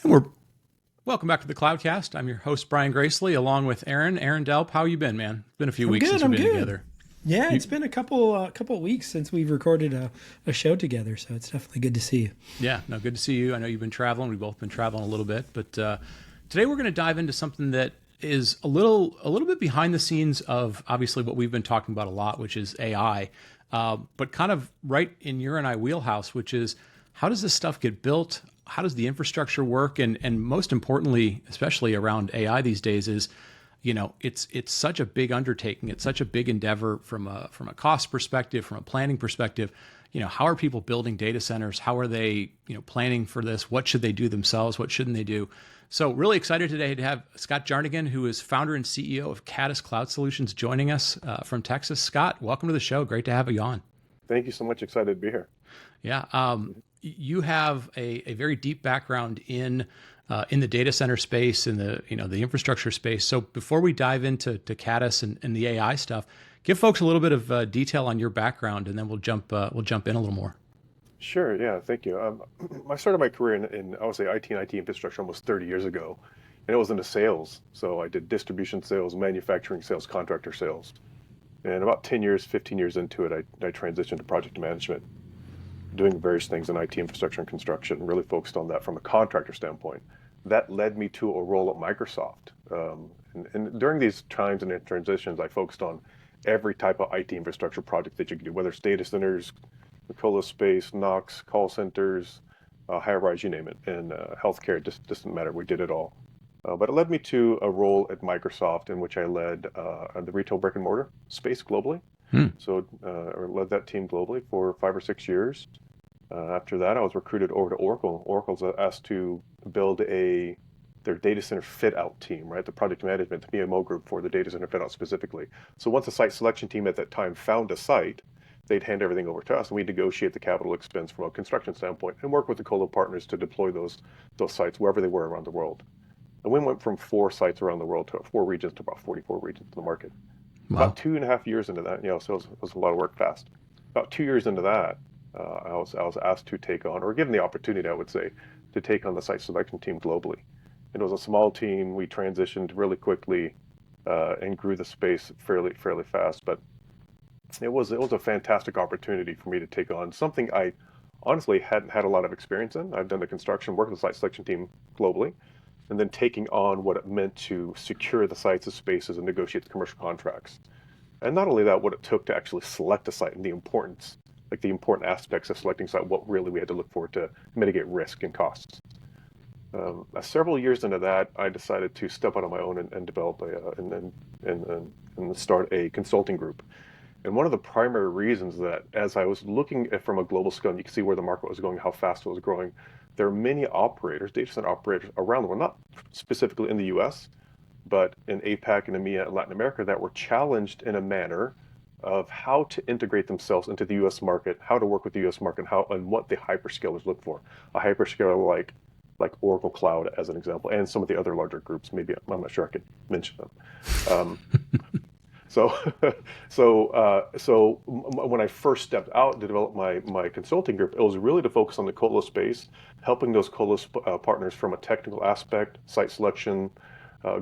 And we're welcome back to the Cloudcast. I'm your host, Brian Gracely, along with Aaron. Aaron Delp, how you been, man? It's been a few weeks since we've been together. Yeah, it's been a couple of weeks since we've recorded a show together, so it's definitely good to see you. Yeah, no, good to see you. I know you've been traveling. We've both been traveling a little bit, but today we're going to dive into something that is a little bit behind the scenes of obviously what we've been talking about a lot, which is AI, but kind of right in your and I wheelhouse, which is how does this stuff get built? How does the infrastructure work? And most importantly, especially around AI these days, is it's such a big undertaking. It's such a big endeavor from a cost perspective, from a planning perspective. How are people building data centers? How are they planning for this? What should they do themselves? What shouldn't they do? So really excited today to have Scott Jarnagin, who is founder and CEO of Caddis Cloud Solutions, joining us from Texas. Scott, welcome to the show. Great to have you on. Thank you so much. Excited to be here. Yeah. You have a very deep background in the data center space, in the infrastructure space. So before we dive into Caddis and the AI stuff, give folks a little bit of detail on your background, and then we'll jump in a little more. Sure. Yeah. Thank you. I started my career in I would say IT and IT infrastructure almost 30 years ago, and it was into sales. So I did distribution sales, manufacturing sales, contractor sales, and about 10 years, 15 years into it, I transitioned to project management, doing various things in IT infrastructure and construction, really focused on that from a contractor standpoint. That led me to a role at Microsoft. And during these times and transitions, I focused on every type of IT infrastructure project that you can do, whether it's data centers, colo space, NOCs, call centers, high rise, you name it, and healthcare. It just doesn't matter. We did it all. But it led me to a role at Microsoft in which I led the retail brick and mortar space globally. So I led that team globally for 5 or 6 years. After that, I was recruited over to Oracle. Oracle's asked to build their data center fit out team, right? The project management, the PMO group for the data center fit out specifically. So once the site selection team at that time found a site, they'd hand everything over to us, and we'd negotiate the capital expense from a construction standpoint and work with the colo partners to deploy those sites wherever they were around the world. And we went from 4 sites around the world to 4 regions to about 44 regions in the market. Wow. About 2.5 years into that, so it was a lot of work fast. About 2 years into that, I was asked to take on, or given the opportunity, I would say, to take on the site selection team globally. It was a small team. We transitioned really quickly and grew the space fairly fast. But it was a fantastic opportunity for me to take on something I honestly hadn't had a lot of experience in. I've done the construction, worked with the site selection team globally, and then taking on what it meant to secure the sites, the spaces, and negotiate the commercial contracts. And not only that, what it took to actually select a site and the important aspects of selecting site, what really we had to look for to mitigate risk and costs. Several years into that, I decided to step out on my own and develop and start a consulting group. And one of the primary reasons that, as I was looking at from a global scale, and you can see where the market was going, how fast it was growing, there are many operators, data center operators around the world, not specifically in the U.S., but in APAC and EMEA and Latin America, that were challenged in a manner of how to integrate themselves into the U.S. market, how to work with the U.S. market, and what the hyperscalers look for. A hyperscaler like Oracle Cloud, as an example, and some of the other larger groups. Maybe I'm not sure I could mention them. So when I first stepped out to develop my consulting group, it was really to focus on the colo space, helping those colo partners from a technical aspect, site selection,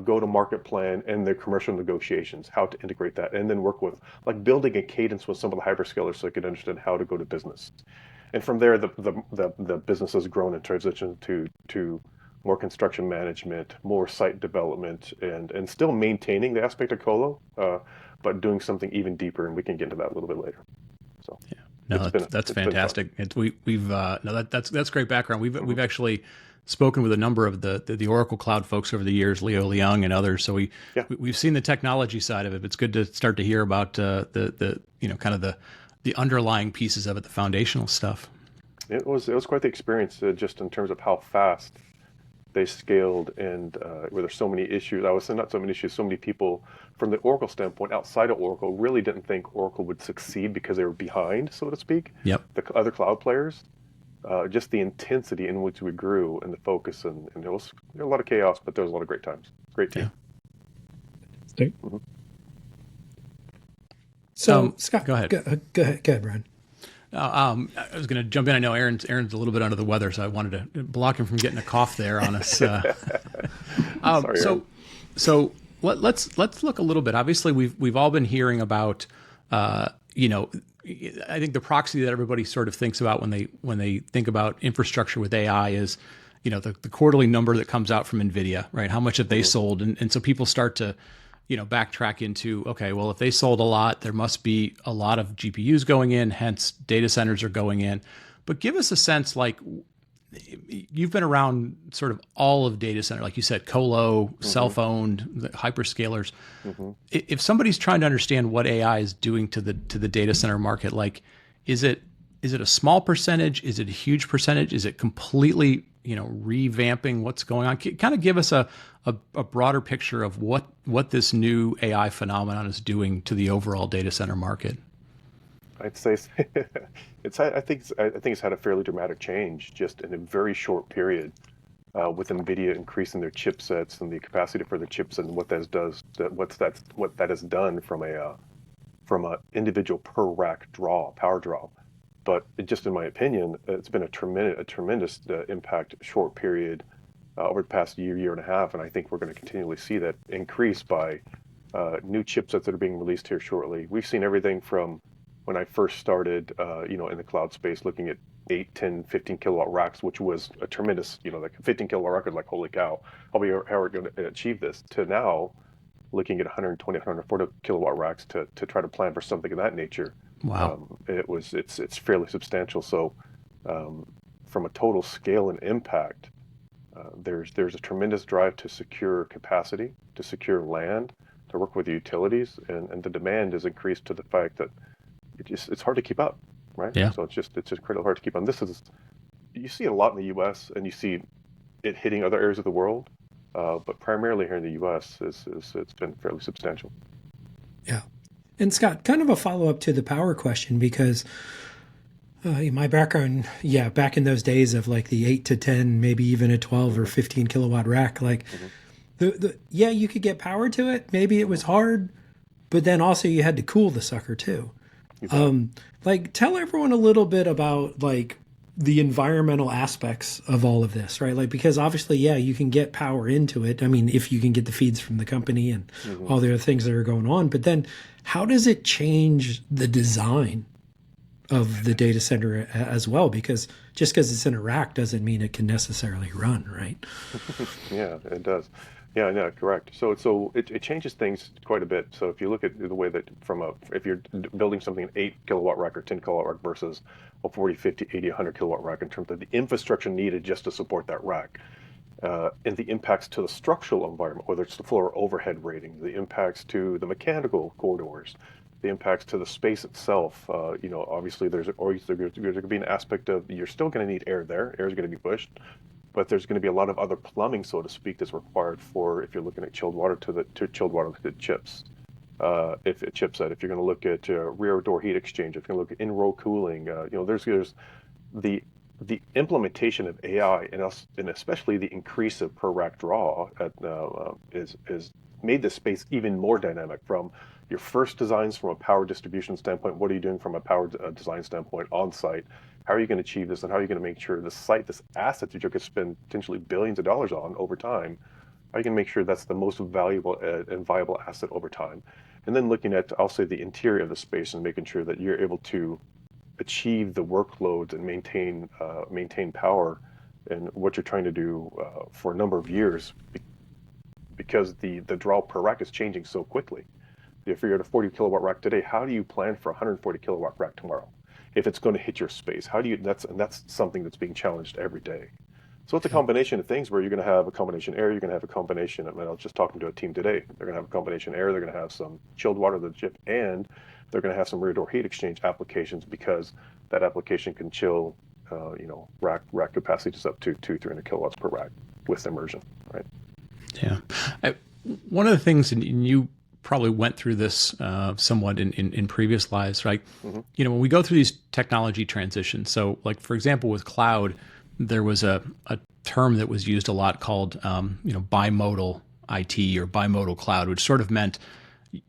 go-to-market plan, and their commercial negotiations, how to integrate that, and then work with building a cadence with some of the hyperscalers so they could understand how to go to business. And from there, the business has grown and transitioned to more construction management, more site development, and still maintaining the aspect of colo, but doing something even deeper, and we can get into that a little bit later. So yeah, no, that's fantastic. That's great background. We've actually spoken with a number of the Oracle Cloud folks over the years, Leo Leung and others. So we've seen the technology side of it. It's good to start to hear about the underlying pieces of it, the foundational stuff. It was quite the experience, just in terms of how fast they scaled, and where there's so many issues. I would say not so many issues, so many people from the Oracle standpoint, outside of Oracle, really didn't think Oracle would succeed because they were behind, so to speak. Yep. The other cloud players, just the intensity in which we grew and the focus, and there was a lot of chaos, but there was a lot of great times. Great team. Yeah. So Scott, go ahead. Go ahead, Brian. I was going to jump in. I know Aaron's a little bit under the weather, so I wanted to block him from getting a cough there on us. Sorry, Aaron. So let's look a little bit. Obviously, we've all been hearing about, I think the proxy that everybody sort of thinks about when they think about infrastructure with AI is, the quarterly number that comes out from NVIDIA, right? How much have they sold? And so people start to, backtrack into, okay, well, if they sold a lot, there must be a lot of GPUs going in, hence data centers are going in. But give us a sense, like, you've been around sort of all of data center, like you said, colo, self-owned, the hyperscalers. If somebody's trying to understand what AI is doing to the data center market, like, is it a small percentage? Is it a huge percentage? Is it completely, revamping what's going on? Kind of give us a broader picture of what this new AI phenomenon is doing to the overall data center market. I'd say I think it's had a fairly dramatic change just in a very short period, with NVIDIA increasing their chipsets and the capacity for the chipset and what that has done from a individual per rack power draw. But just in my opinion, it's been a tremendous impact short period over the past year and a half, and I think we're going to continually see that increase by new chipsets that are being released here shortly. We've seen everything from when I first started, in the cloud space, looking at 8, 10, 15 kilowatt racks, which was a tremendous, like a 15 kilowatt rack, like, holy cow, how are we going to achieve this? To now, looking at 120, 140 kilowatt racks to try to plan for something of that nature. Wow. It's fairly substantial. So, from a total scale and impact, there's a tremendous drive to secure capacity, to secure land, to work with the utilities, and the demand is increased to the fact that it's hard to keep up, right? Yeah. So it's just incredibly hard to keep on. You see it a lot in the U.S. and you see it hitting other areas of the world, but primarily here in the U.S. It's been fairly substantial. Yeah. And Scott, kind of a follow-up to the power question, because my background, back in those days of like the 8 to 10, maybe even a 12 or 15 kilowatt rack, like you could get power to it. Maybe it was hard, but then also you had to cool the sucker too. Like, tell everyone a little bit about like the environmental aspects of all of this, right? Like, because obviously, you can get power into it. I mean, if you can get the feeds from the company and all the other things that are going on, but then how does it change the design of the data center as well? Because just because it's in a rack doesn't mean it can necessarily run, right? Yeah, it does. Yeah, correct. So it changes things quite a bit. So if you look at the way that if you're building something an 8 kilowatt rack or 10 kilowatt rack versus a 40, 50, 80, 100 kilowatt rack, in terms of the infrastructure needed just to support that rack, and the impacts to the structural environment, whether it's the floor overhead rating, the impacts to the mechanical corridors, the impacts to the space itself. Obviously there's going to be an aspect of, you're still going to need air there. Air is going to be pushed. But there's going to be a lot of other plumbing, so to speak, that's required for if you're looking at chilled water to chilled water to chips. If a chipset, if you're going to look at rear door heat exchange, if you're going to look at in-row cooling, there's the implementation of AI and especially the increase of per rack draw is made the space even more dynamic. From your first designs from a power distribution standpoint, what are you doing from a power design standpoint on site? How are you going to achieve this, and how are you going to make sure the site, this asset that you're going to spend potentially billions of dollars on over time, how are you going to make sure that's the most valuable and viable asset over time? And then looking at, I'll say, the interior of the space and making sure that you're able to achieve the workloads and maintain power and what you're trying to do for a number of years, because the draw per rack is changing so quickly. If you're at a 40 kilowatt rack today, how do you plan for a 140 kilowatt rack tomorrow? If it's going to hit your space, that's something that's being challenged every day. So it's a combination of things where you're going to have a combination air, you're going to have a combination. I was just talking to a team today. They're going to have a combination air, they're going to have some chilled water to the chip, and they're going to have some rear door heat exchange applications, because that application can chill, rack capacities up to 200-300 kilowatts per rack with immersion, right? Yeah. One of the things, and you probably went through this somewhat in previous lives, right? When we go through these technology transitions, so like, for example, with cloud, there was a term that was used a lot called, bimodal IT or bimodal cloud, which sort of meant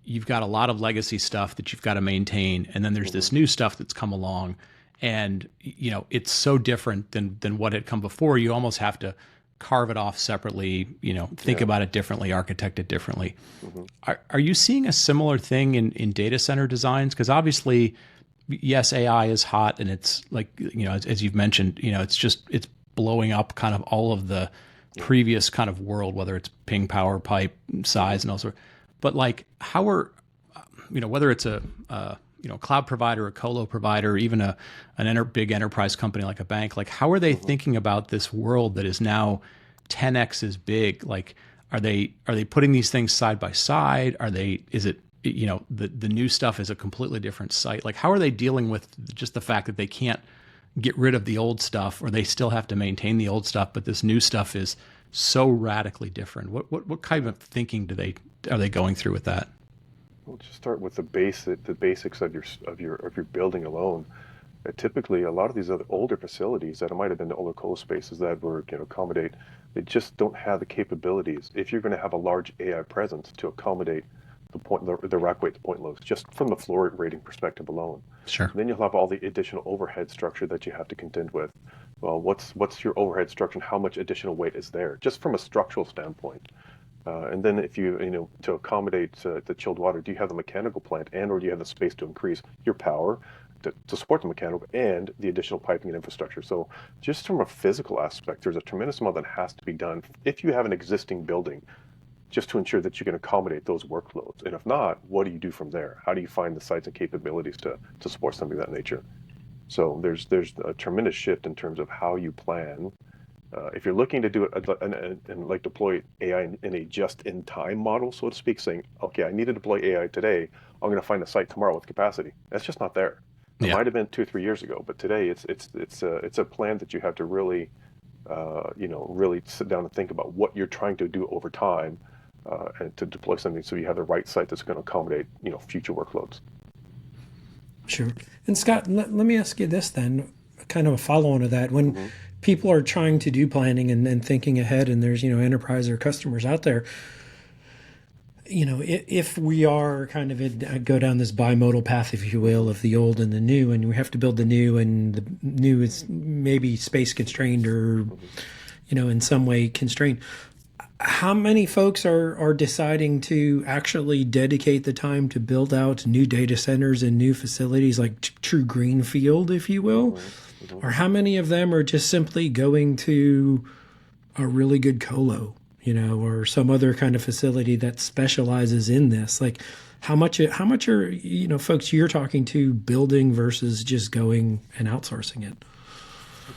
you've got a lot of legacy stuff that you've got to maintain, and then there's this new stuff that's come along, and it's so different than what had come before. You almost have to carve it off separately, think about it differently, architect it differently. Are you seeing a similar thing in data center designs? Because obviously, yes, AI is hot, and it's like, as you've mentioned, it's blowing up kind of all of the previous kind of world, whether it's ping, power, pipe, size, and all sorts. But like, how are, whether it's a cloud provider, a colo provider, even big enterprise company like a bank, like how are they thinking about this world that is now 10x as big? Like, are they putting these things side by side? Is it the new stuff is a completely different site? Like, how are they dealing with just the fact that they can't get rid of the old stuff, or they still have to maintain the old stuff, but this new stuff is so radically different? What kind of thinking are they going through with that? We'll just start with the basics of your building alone. Typically, a lot of these other older facilities that might have been the older colo spaces that were accommodate, they just don't have the capabilities. If you're going to have a large AI presence to accommodate the rack weight, the point loads, just from the floor rating perspective alone. Sure. Then you'll have all the additional overhead structure that you have to contend with. Well, what's your overhead structure and how much additional weight is there, just from a structural standpoint? And then if you to accommodate the chilled water, do you have the mechanical plant or do you have the space to increase your power to support the mechanical and the additional piping and infrastructure? So just from a physical aspect, there's a tremendous amount that has to be done if you have an existing building, just to ensure that you can accommodate those workloads. And if not, what do you do from there? How do you find the sites and capabilities to support something of that nature? So there's a tremendous shift in terms of how you plan. If you're looking to do it and like deploy AI in a just-in-time model, so to speak, saying, okay, I need to deploy AI today, I'm going to find a site tomorrow with capacity. That's just not there. It might have been 2 or 3 years ago, but today it's a plan that you have to really, really sit down and think about what you're trying to do over time, and to deploy something so you have the right site that's going to accommodate future workloads. Sure. And Scott, let me ask you this then, kind of a follow-on to that. When people are trying to do planning and thinking ahead, and there's enterprise or customers out there, if we are kind of go down this bimodal path, if you will, of the old and the new, and we have to build the new, and the new is maybe space constrained or in some way constrained, how many folks are deciding to actually dedicate the time to build out new data centers and new facilities, like true greenfield, if you will? Or how many of them are just simply going to a really good colo, or some other kind of facility that specializes in this? Like, how much are folks you're talking to building versus just going and outsourcing it?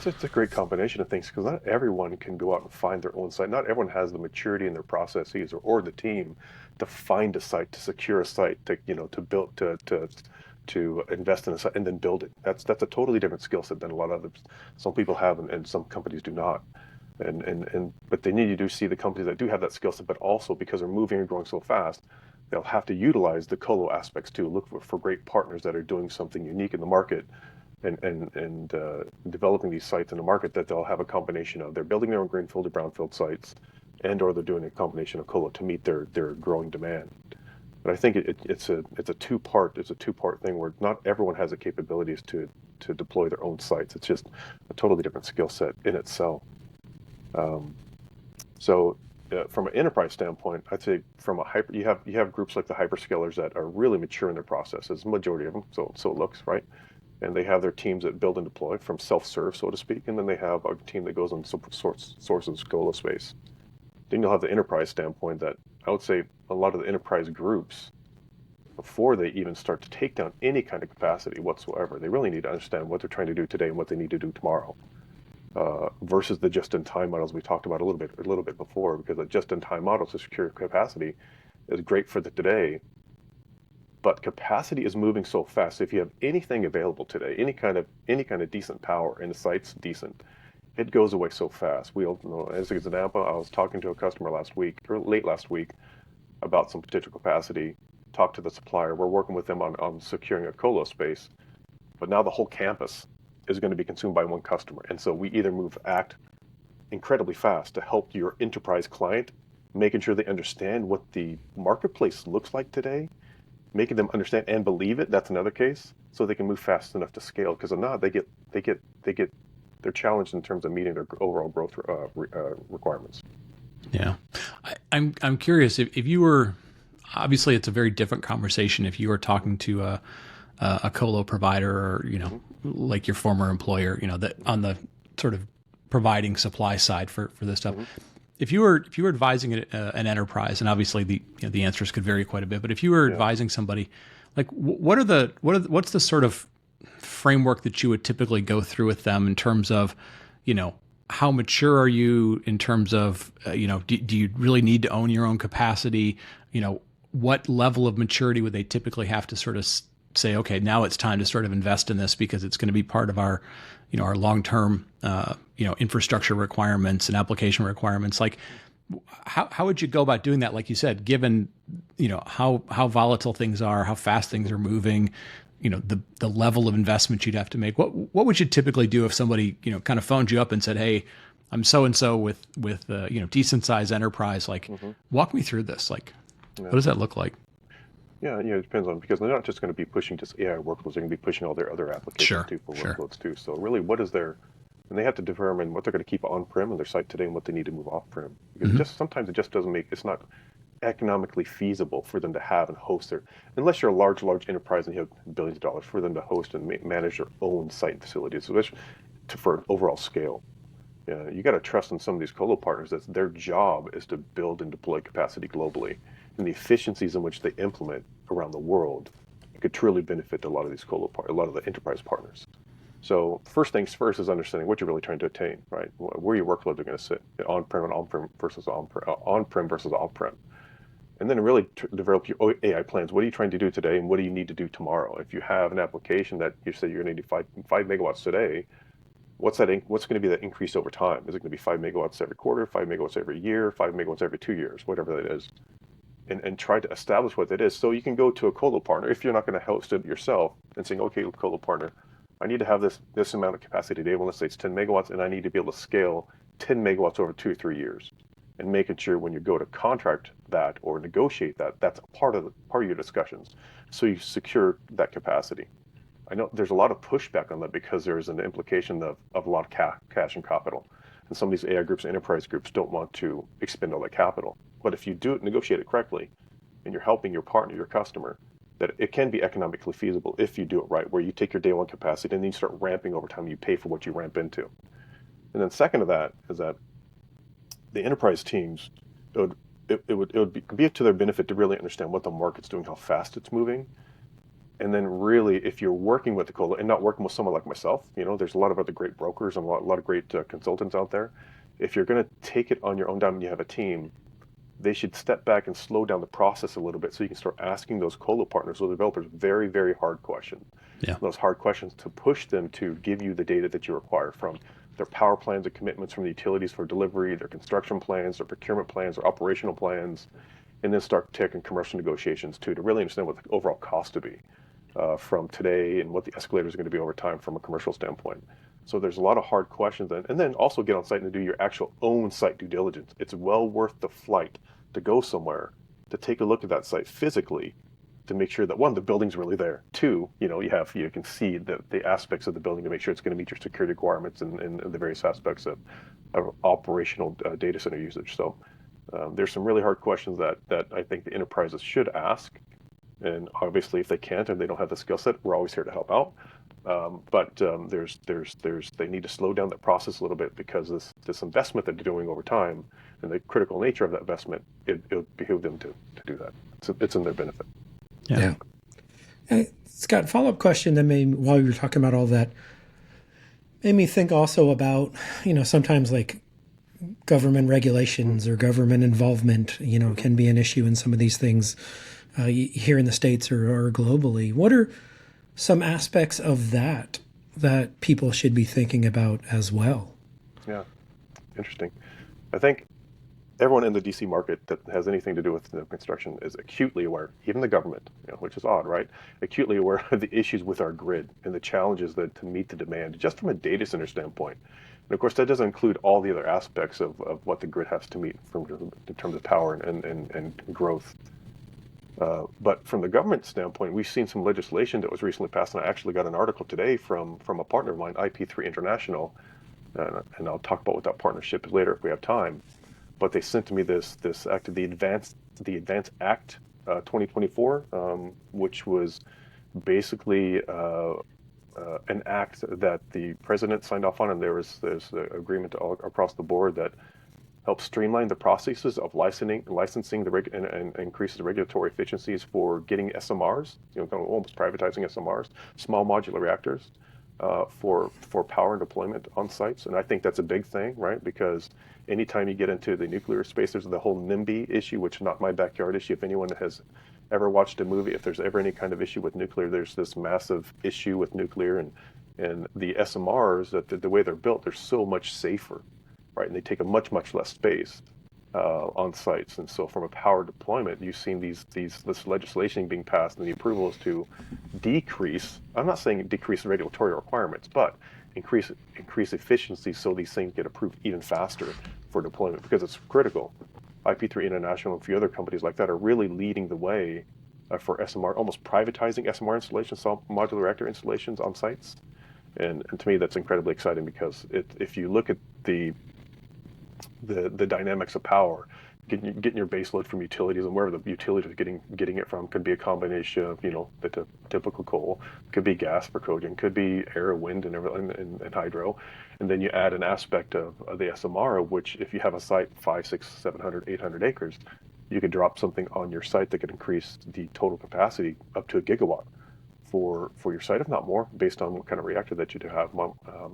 It's a great combination of things, because not everyone can go out and find their own site. Not everyone has the maturity in their processes or the team to find a site, to secure a site, to build, to invest in a site and then build it. That's a totally different skill set than a lot of others. Some people have, and some companies do not. But they need to see the companies that do have that skill set, but also because they're moving and growing so fast, they'll have to utilize the colo aspects too. Look for great partners that are doing something unique in the market, and developing these sites in the market that they'll have a combination of. They're building their own greenfield or brownfield sites, or they're doing a combination of colo to meet their growing demand. But I think it's a two-part thing where not everyone has the capabilities to deploy their own sites. It's just a totally different skill set in itself. So from an enterprise standpoint, I'd say from you have groups like the hyperscalers that are really mature in their processes, majority of them, so it looks, right? And they have their teams that build and deploy from self-serve, so to speak, and then they have a team that goes on sources colo space. Then you'll have the enterprise standpoint that I would say a lot of the enterprise groups, before they even start to take down any kind of capacity whatsoever, they really need to understand what they're trying to do today and what they need to do tomorrow, versus the just-in-time models we talked about a little bit before, because the just-in-time model to secure capacity is great for the today, but capacity is moving so fast. So if you have anything available today, any kind of decent power and the site's decent, it goes away so fast. As an example, I was talking to a customer late last week about some potential capacity. Talked to the supplier. We're working with them on securing a colo space, but now the whole campus is going to be consumed by one customer. And so we either act incredibly fast to help your enterprise client, making sure they understand what the marketplace looks like today, making them understand and believe it. That's another case. so they can move fast enough to scale. Because if not, they're challenged in terms of meeting their overall growth requirements. Yeah, I'm curious if you were, obviously it's a very different conversation if you were talking to a colo provider or like your former employer, that on the sort of providing supply side for this stuff. If you were advising an enterprise, and obviously the answers could vary quite a bit, but if you were advising somebody, like what's the sort of framework that you would typically go through with them in terms of, how mature are you in terms of, do you really need to own your own capacity? What level of maturity would they typically have to sort of say, okay, now it's time to sort of invest in this because it's going to be part of our, our long-term, infrastructure requirements and application requirements. Like, how would you go about doing that? Like you said, given, how volatile things are, how fast things are moving, the level of investment you'd have to make. What would you typically do if somebody, kind of phoned you up and said, hey, I'm so-and-so with decent size enterprise, like walk me through this. Like, what does that look like? Yeah, it depends on, because they're not just going to be pushing just AI workloads, they're going to be pushing all their other applications too for workloads too. So really, and they have to determine what they're going to keep on-prem on their site today and what they need to move off-prem. Because sometimes it just doesn't it's not economically feasible for them to have and host unless you're a large enterprise and you have billions of dollars for them to host and manage their own site and facilities. So for overall scale. You got to trust in some of these colo partners that their job is to build and deploy capacity globally, and the efficiencies in which they implement around the world could truly benefit a lot of these a lot of the enterprise partners. So first things first is understanding what you're really trying to attain, right? Where your workloads are going to sit, on-prem versus off-prem. And then really develop your AI plans. What are you trying to do today, and what do you need to do tomorrow? If you have an application that you say you're going to need 5 megawatts today, what's going to be that increase over time? Is it going to be 5 megawatts every quarter, 5 megawatts every year, 5 megawatts every 2 years, whatever that is? And try to establish what that is. So you can go to a colo partner if you're not going to host it yourself and saying, okay, colo partner, I need to have this amount of capacity today. Well, let's say it's 10 megawatts, and I need to be able to scale 10 megawatts over 2 or 3 years. And making sure when you go to contract that or negotiate that, that's part of your discussions. So you secure that capacity. I know there's a lot of pushback on that because there's an implication of a lot of cash and capital. And some of these AI groups, enterprise groups, don't want to expend all that capital. But if you negotiate it correctly, and you're helping your partner, your customer, that it can be economically feasible if you do it right, where you take your day one capacity and then you start ramping over time, you pay for what you ramp into. And then second to that is that the enterprise teams, it would be to their benefit to really understand what the market's doing, how fast it's moving. And then really, if you're working with the colo and not working with someone like myself, there's a lot of other great brokers and a lot of great consultants out there. If you're going to take it on your own dime and you have a team, they should step back and slow down the process a little bit so you can start asking those colo partners, those developers, very, very hard questions. Yeah. Those hard questions to push them to give you the data that you require from their power plans and commitments from the utilities for delivery, their construction plans, their procurement plans, their operational plans, and then start taking commercial negotiations too to really understand what the overall cost to be from today and what the escalators are going to be over time from a commercial standpoint. So there's a lot of hard questions, and then also get on site and do your actual own site due diligence. It's well worth the flight to go somewhere to take a look at that site physically to make sure that one, the building's really there. Two, you can see the aspects of the building to make sure it's going to meet your security requirements and the various aspects of operational data center usage. So there's some really hard questions that I think the enterprises should ask. And obviously, if they can't and they don't have the skill set, we're always here to help out. But they need to slow down that process a little bit because this investment that they're doing over time and the critical nature of that investment, it would behoove them to do that. It's in their benefit. Yeah. Scott, follow-up question that while you were talking about all that, made me think also about, sometimes like government regulations or government involvement, can be an issue in some of these things here in the States or globally. What are some aspects of that people should be thinking about as well? Yeah, interesting. I think everyone in the DC market that has anything to do with construction is acutely aware, even the government, which is odd, right? Acutely aware of the issues with our grid and the challenges to meet the demand, just from a data center standpoint. And of course, that doesn't include all the other aspects of what the grid has to meet in terms of power and growth. But from the government standpoint, we've seen some legislation that was recently passed, and I actually got an article today from a partner of mine, IP3 International, and I'll talk about what that partnership is later if we have time. But they sent to me this act, the Advanced Act 2024, which was basically an act that the president signed off on, and there's an agreement all across the board that helps streamline the processes of licensing and increases the regulatory efficiencies for getting SMRs, kind of almost privatizing SMRs, small modular reactors, for power and deployment on sites. And I think that's a big thing, right? Because anytime you get into the nuclear space, there's the whole NIMBY issue, which is not my backyard issue. If anyone has ever watched a movie, if there's ever any kind of issue with nuclear, there's this massive issue with nuclear, and the SMRs, that the way they're built, they're so much safer, right? And they take a much less space on sites. And so from a power deployment, you've seen this legislation being passed, and the approval is to decrease, I'm not saying decrease regulatory requirements, but increase efficiency so these things get approved even faster for deployment, because it's critical. IP3 International and a few other companies like that are really leading the way for SMR, almost privatizing SMR installations, small modular reactor installations on sites. And to me, that's incredibly exciting, because if you look at the dynamics of power, getting your base load from utilities, and wherever the utilities are getting it from, could be a combination of the typical coal, could be gas for cogen, could be air, wind, and everything, and hydro, and then you add an aspect of the SMR, which if you have a site 500, 600, 700, 800 acres, you could drop something on your site that could increase the total capacity up to 1 gigawatt for your site, if not more, based on what kind of reactor that you do have.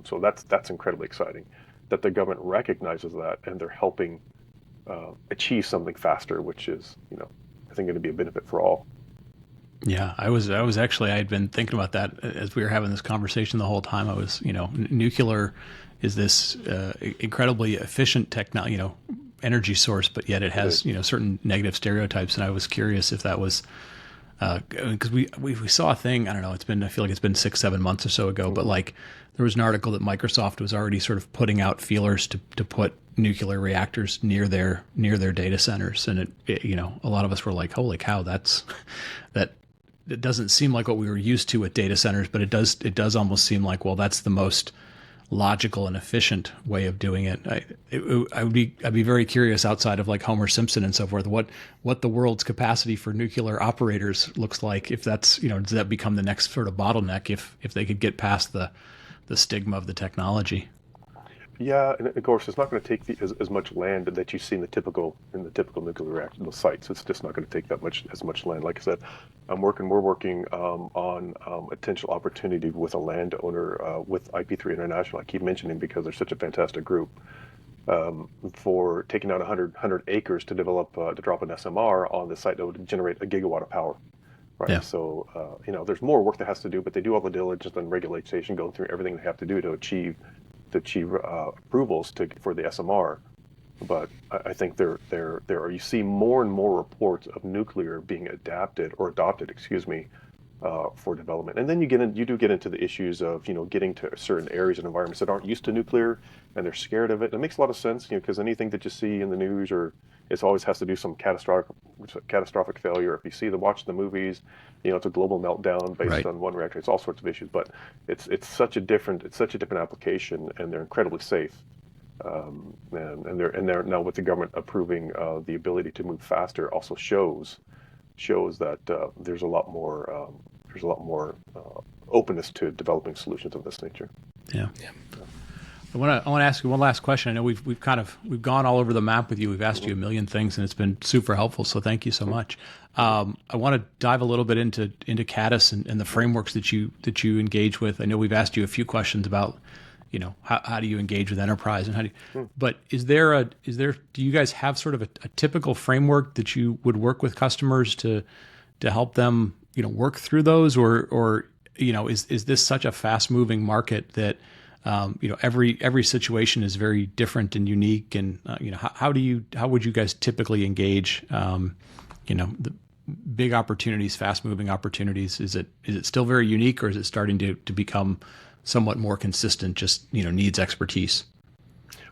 So that's incredibly exciting, that the government recognizes that, and they're helping achieve something faster, which is, I think, going to be a benefit for all. Yeah, I was actually, I had been thinking about that as we were having this conversation the whole time. I was, nuclear is this incredibly efficient energy source, but yet it has, certain negative stereotypes. And I was curious if that was, because we saw a thing, I don't know, I feel like it's been 6-7 months or so ago, but like there was an article that Microsoft was already sort of putting out feelers to put nuclear reactors near their data centers. And it a lot of us were like, holy cow, it doesn't seem like what we were used to with data centers, but it does almost seem like, well, that's the most logical and efficient way of doing it. I'd be very curious, outside of like Homer Simpson and so forth, what the world's capacity for nuclear operators looks like. If that's, does that become the next sort of bottleneck if they could get past the stigma of the technology? Yeah, and of course, it's not going to take as much land that you see in the typical nuclear reactor sites. It's just not going to take as much land. Like I said, we're working on a potential opportunity with a landowner with IP3 International. I keep mentioning because they're such a fantastic group, for taking out 100 acres to develop to drop an SMR on the site that would generate 1 gigawatt of power. Right. Yeah. So there's more work that has to do, but they do all the diligence and regulation, going through everything they have to do to achieve approvals for the SMR. But I think there are, you see more and more reports of nuclear being adopted, for development. And then you do get into the issues of getting to certain areas and environments that aren't used to nuclear, and they're scared of it. And it makes a lot of sense, because anything that you see in the news, or it always has to do some catastrophic failure. If you watch the movies, it's a global meltdown based on one reactor. It's all sorts of issues, but it's such a different application, and they're incredibly safe. And they're now, with the government approving the ability to move faster, also shows that there's a lot more openness to developing solutions of this nature. Yeah. I want to ask you one last question. I know we've gone all over the map with you. We've asked you a million things, and it's been super helpful. So thank you so much. I want to dive a little bit into Caddis and the frameworks that you engage with. I know we've asked you a few questions about, how do you engage with enterprise, and but do you guys have sort of a typical framework that you would work with customers to help them, work through those, or is this such a fast moving market that every situation is very different and unique, and how would you guys typically engage the big opportunities, fast moving opportunities? Is it still very unique, or is it starting to become somewhat more consistent, just needs expertise?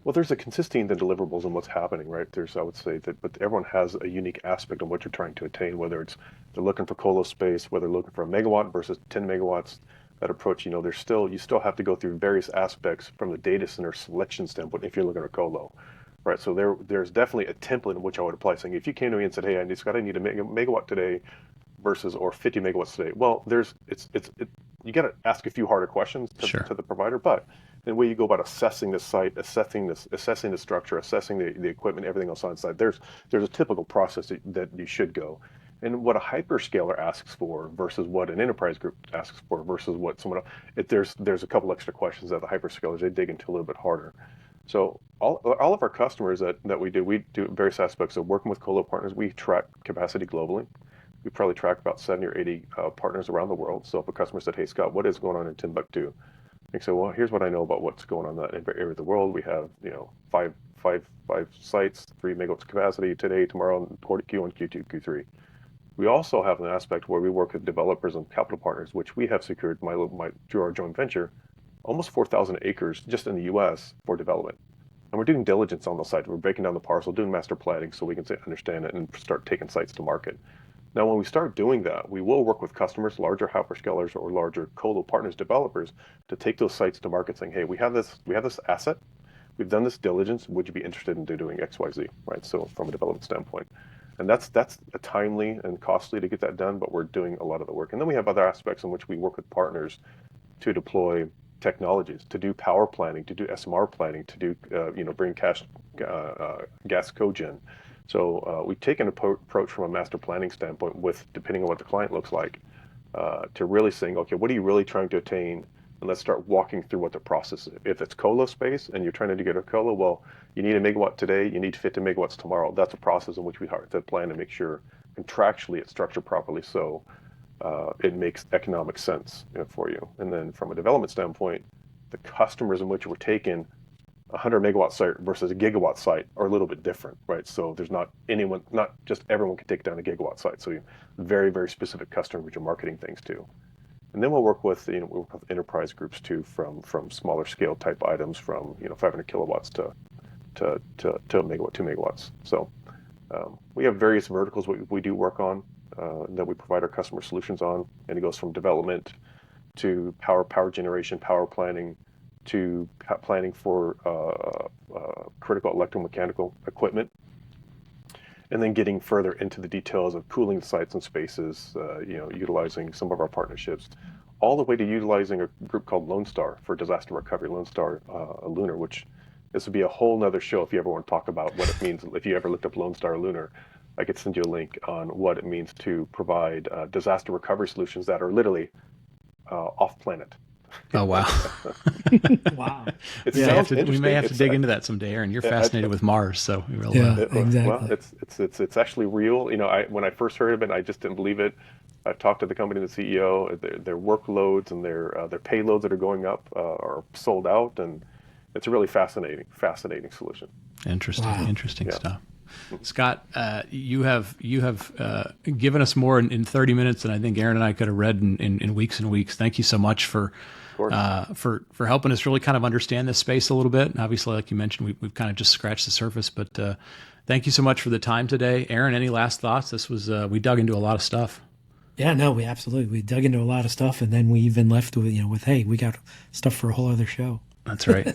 Well, there's a consistency in the deliverables and what's happening, right? I would say that, but everyone has a unique aspect of what you're trying to attain, whether it's they're looking for colo space, whether they're looking for a megawatt versus 10 megawatts. That approach, you still have to go through various aspects from the data center selection standpoint if you're looking at colo, right? So there's definitely a template in which I would apply, saying if you came to me and said, hey, I need a megawatt today versus or 50 megawatts today. Well, you got to ask a few harder questions to the provider, but the way you go about assessing the site, assessing the structure, assessing the equipment, everything else on site, there's a typical process that you should go. And what a hyperscaler asks for versus what an enterprise group asks for versus what someone else, there's a couple extra questions that the hyperscalers, they dig into a little bit harder. So all of our customers that we do various aspects of working with colo partners. We track capacity globally. We probably track about 70 or 80 partners around the world. So if a customer said, hey, Scott, what is going on in Timbuktu? You say, well, here's what I know about what's going on in that area of the world. We have, five sites, 3 megawatts capacity today, tomorrow, Q1, Q2, Q3. We also have an aspect where we work with developers and capital partners, which we have secured through our joint venture, almost 4,000 acres just in the U.S. for development. And we're doing diligence on the site. We're breaking down the parcel, doing master planning so we can understand it and start taking sites to market. Now, when we start doing that, we will work with customers, larger hyperscalers or larger colo partners, developers, to take those sites to market, saying, "Hey, we have this asset, we've done this diligence. Would you be interested in doing X, Y, Z?" Right. So, from a development standpoint, and that's a timely and costly to get that done, but we're doing a lot of the work. And then we have other aspects in which we work with partners to deploy technologies, to do power planning, to do SMR planning, to do bring gas cogen. So we take an approach from a master planning standpoint depending on what the client looks like, to really saying, okay, what are you really trying to attain? And let's start walking through what the process is. If it's colo space and you're trying to get a colo, well, you need a megawatt today, you need 50 megawatts tomorrow. That's a process in which we have to plan to make sure contractually it's structured properly so it makes economic sense for you. And then from a development standpoint, the customers in which we're taking 100 megawatt site versus a gigawatt site are a little bit different, right? So there's not just everyone can take down a gigawatt site. So very, very specific customers which you're marketing things to. And then we'll work with enterprise groups too, from smaller scale type items from 500 kilowatts to megawatt, 2 megawatts. So we have various verticals we do work on that we provide our customer solutions on, and it goes from development to power generation, power planning, to planning for critical electromechanical equipment, and then getting further into the details of cooling sites and spaces, utilizing some of our partnerships, all the way to utilizing a group called Lone Star for disaster recovery, Lone Star Lunar, which this would be a whole nother show if you ever want to talk about what it means. If you ever looked up Lone Star Lunar, I could send you a link on what it means to provide disaster recovery solutions that are literally off planet. Oh, wow. Wow. We may have to dig into that someday, Aaron. You're fascinated with Mars, so we will. Exactly. Well, it's actually real. When I first heard of it, I just didn't believe it. I've talked to the company, the CEO, their workloads and their payloads that are going up are sold out, and it's a really fascinating solution. Interesting stuff. Scott, you have given us more in 30 minutes than I think Aaron and I could have read in weeks and weeks. Thank you so much for helping us really kind of understand this space a little bit. And obviously, like you mentioned, we've kind of just scratched the surface, but thank you so much for the time today. Aaron, any last thoughts? This was, we dug into a lot of stuff. Yeah, no, we dug into a lot of stuff, and then we even left with, hey, we got stuff for a whole other show. That's right.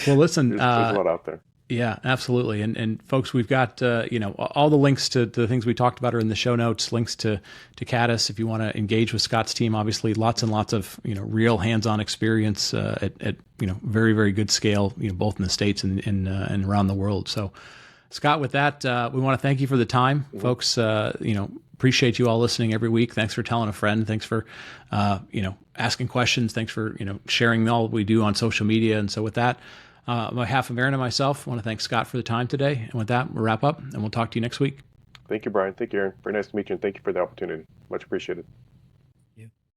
Well, listen, there's a lot out there. Yeah, absolutely. And folks, we've got, all the links to the things we talked about are in the show notes, links to Caddis if you want to engage with Scott's team. Obviously, lots and lots of, real hands-on experience at very, very good scale, both in the States and around the world. So, Scott, with that, we want to thank you for the time. Mm-hmm. Folks, appreciate you all listening every week. Thanks for telling a friend. Thanks for, asking questions. Thanks for, sharing all we do on social media. And so with that, on behalf of Aaron and myself, I want to thank Scott for the time today. And with that, we'll wrap up and we'll talk to you next week. Thank you, Brian. Thank you, Aaron. Very nice to meet you, and thank you for the opportunity. Much appreciated.